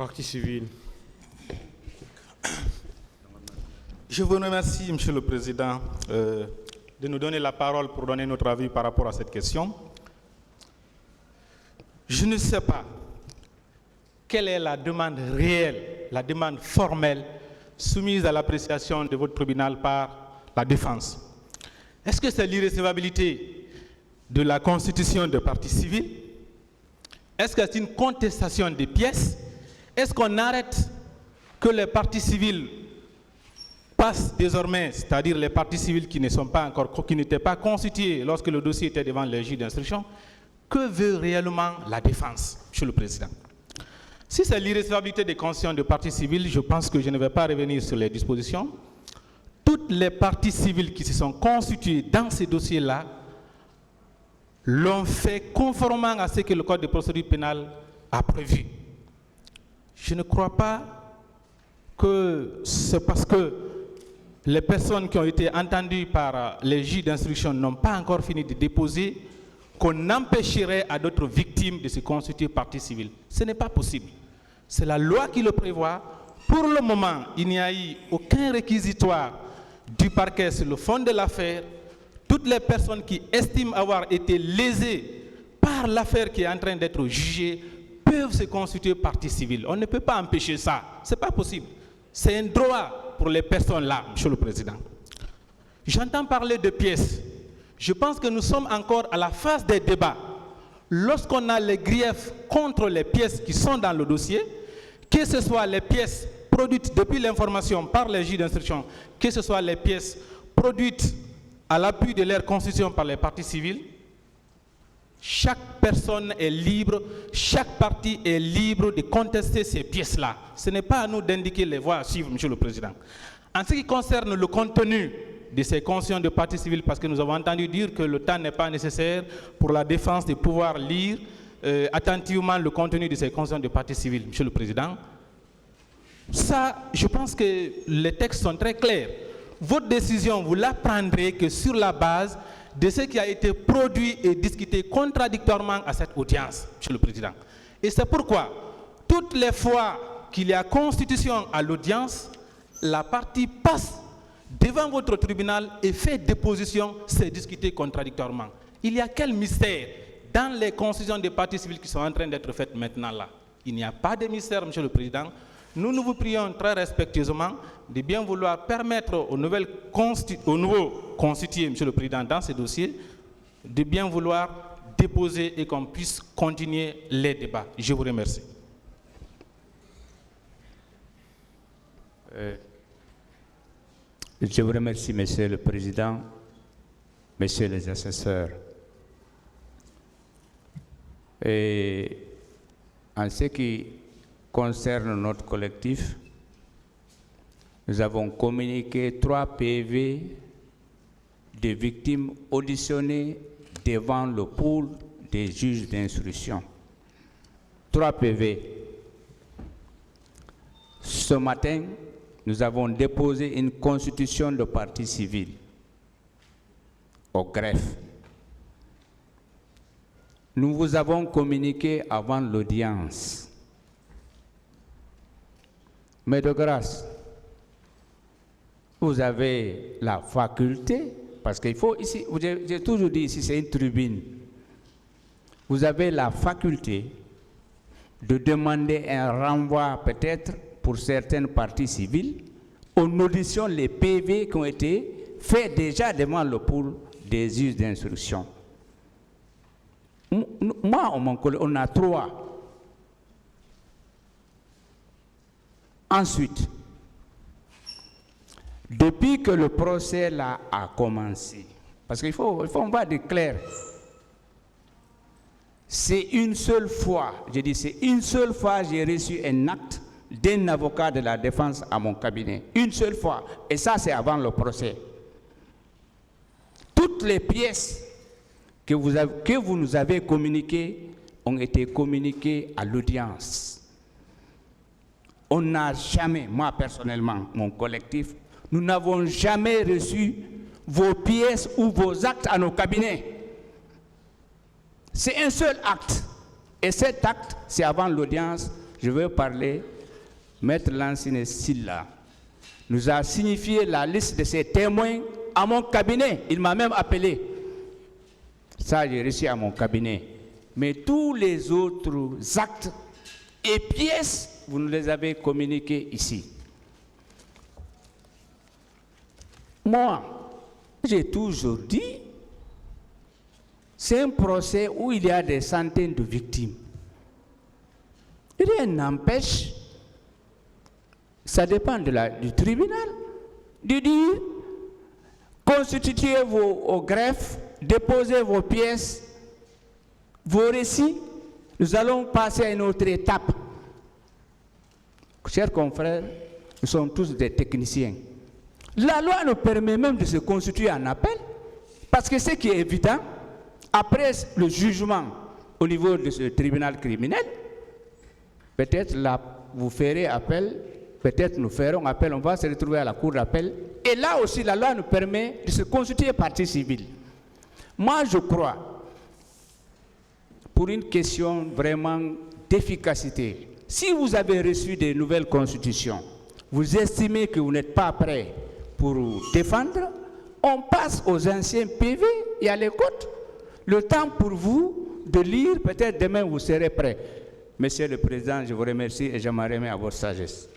Partie civile. Je vous remercie, Monsieur le Président, de nous donner la parole pour donner notre avis par rapport à cette question. Je ne sais pas quelle est la demande réelle, la demande formelle soumise à l'appréciation de votre tribunal par la défense. Est-ce que c'est l'irrecevabilité de la constitution de partie civile? Est-ce que c'est une contestation des pièces? Est-ce qu'on arrête que les parties civiles passent désormais, c'est-à-dire les parties civiles qui n'étaient pas constituées lorsque le dossier était devant les juges d'instruction? Que veut réellement la défense, Monsieur le Président? Si c'est l'irrecevabilité des constitutions de parties civiles, je pense que je ne vais pas revenir sur les dispositions. Toutes les parties civiles qui se sont constituées dans ces dossiers-là l'ont fait conformément à ce que le Code de procédure pénale a prévu. Je ne crois pas que c'est parce que les personnes qui ont été entendues par les juges d'instruction n'ont pas encore fini de déposer qu'on empêcherait à d'autres victimes de se constituer partie civile. Ce n'est pas possible. C'est la loi qui le prévoit. Pour le moment, il n'y a eu aucun réquisitoire du parquet sur le fond de l'affaire. Toutes les personnes qui estiment avoir été lésées par l'affaire qui est en train d'être jugée peuvent se constituer partie civile. On ne peut pas empêcher ça. Ce n'est pas possible. C'est un droit pour les personnes là, Monsieur le Président. J'entends parler de pièces. Je pense que nous sommes encore à la phase des débats. Lorsqu'on a les griefs contre les pièces qui sont dans le dossier, que ce soit les pièces produites depuis l'information par les juges d'instruction, que ce soit les pièces produites à l'appui de leur constitution par les parties civiles, chaque personne est libre, chaque partie est libre de contester ces pièces-là. Ce n'est pas à nous d'indiquer les voies à suivre, Monsieur le Président. En ce qui concerne le contenu de ces constitutions de partie civile, parce que nous avons entendu dire que le temps n'est pas nécessaire pour la défense de pouvoir lire attentivement le contenu de ces constitutions de partie civile, Monsieur le Président. Ça, je pense que les textes sont très clairs. Votre décision, vous la prendrez que sur la base de ce qui a été produit et discuté contradictoirement à cette audience, Monsieur le Président. Et c'est pourquoi, toutes les fois qu'il y a constitution à l'audience, la partie passe devant votre tribunal et fait déposition, c'est discuté contradictoirement. Il y a quel mystère dans les constitutions des parties civiles qui sont en train d'être faites maintenant là? Il n'y a pas de mystère, Monsieur le Président. Nous vous prions très respectueusement de bien vouloir permettre aux nouveaux constitués, Monsieur le Président, dans ces dossiers, de bien vouloir déposer et qu'on puisse continuer les débats. Je vous remercie. Je vous remercie, Monsieur le Président, Messieurs les assesseurs. Et en ce qui concerne notre collectif, nous avons communiqué 3 PV de victimes auditionnées devant le pool des juges d'instruction. 3 PV. Ce matin, nous avons déposé une constitution de partie civile au greffe. Nous vous avons communiqué avant l'audience. Mais de grâce, vous avez la faculté, parce qu'il faut ici, j'ai toujours dit ici, c'est une tribune. Vous avez la faculté de demander un renvoi peut-être pour certaines parties civiles. On auditionne les PV qui ont été faits déjà devant le pool des juges d'instruction. Moi, mon collègue, on a 3. Ensuite, depuis que le procès là a commencé, parce qu'il faut on va être clair, c'est une seule fois, je dis c'est une seule fois j'ai reçu un acte d'un avocat de la défense à mon cabinet. Une seule fois. Et ça, c'est avant le procès. Toutes les pièces que vous nous avez communiquées ont été communiquées à l'audience. On n'a jamais, moi personnellement, mon collectif, nous n'avons jamais reçu vos pièces ou vos actes à nos cabinets. C'est un seul acte. Et cet acte, c'est avant l'audience. je veux parler, Maître Lansine Silla nous a signifié la liste de ses témoins à mon cabinet. Il m'a même appelé. Ça, j'ai reçu à mon cabinet. Mais tous les autres actes et pièces, vous nous les avez communiqués ici. Moi, j'ai toujours dit, c'est un procès où il y a des centaines de victimes. Rien n'empêche, ça dépend du tribunal, de dire, constituez vos greffes, déposez vos pièces, vos récits, nous allons passer à une autre étape. Chers confrères, nous sommes tous des techniciens. La loi nous permet même de se constituer en appel, parce que ce qui est évident, après le jugement au niveau de ce tribunal criminel, peut-être là, vous ferez appel, peut-être nous ferons appel, on va se retrouver à la cour d'appel. Et là aussi, la loi nous permet de se constituer partie civile. Moi, je crois, pour une question vraiment d'efficacité, si vous avez reçu des nouvelles constitutions, vous estimez que vous n'êtes pas prêt pour défendre, on passe aux anciens PV et à l'écoute. Le temps pour vous de lire, peut-être demain vous serez prêt. Monsieur le Président, je vous remercie et je m'en remets à votre sagesse.